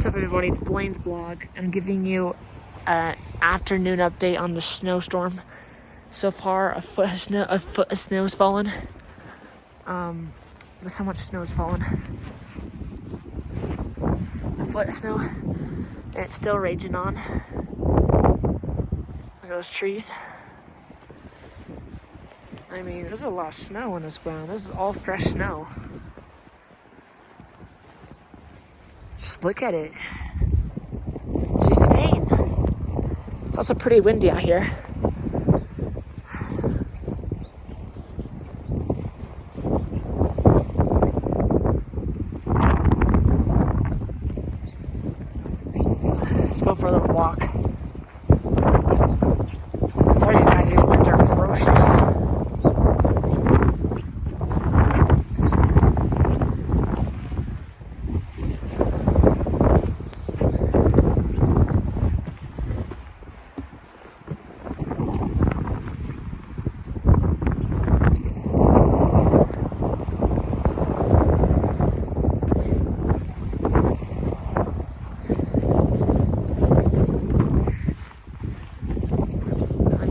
What's up, everybody? It's Blaine's blog. I'm giving you an afternoon update on the snowstorm. So far, a foot of snow has fallen. That's how much snow has fallen. A foot of snow, and it's still raging on. Look at those trees. I mean, there's a lot of snow on this ground. This is all fresh snow. Just look at it. It's insane. It's also pretty windy out here. Let's go for a little walk. It's already imagine winter ferocious.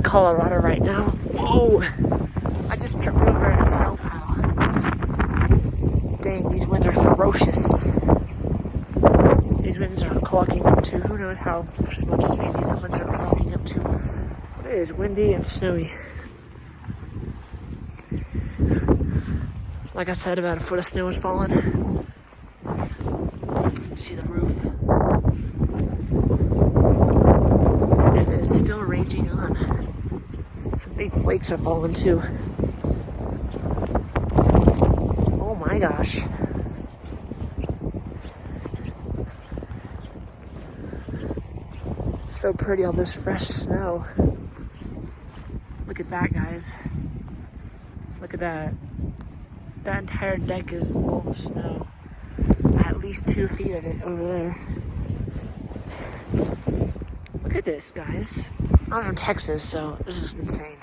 Colorado right now. Whoa! I just tripped over in a snow pile. Dang, these winds are ferocious. These winds are clocking up to who knows how much speed these winds are clocking up to. It is windy and snowy. Like I said, about a foot of snow has fallen. See the roof. And it's still raging on. Some big flakes are falling too. Oh my gosh. So pretty, all this fresh snow. Look at that, guys. Look at that. That entire deck is full of snow. At least 2 feet of it over there. Look at this, guys. I'm from Texas, so this is insane.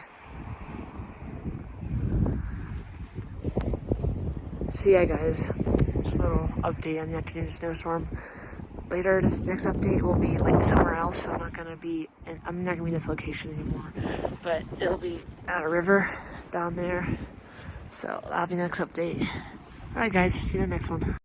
So yeah, guys, just a little update on the afternoon snowstorm. Later, this next update will be like somewhere else. So I'm not gonna be in this location anymore, but it'll be at a river down there. So that'll be the next update. All right, guys, see you in the next one.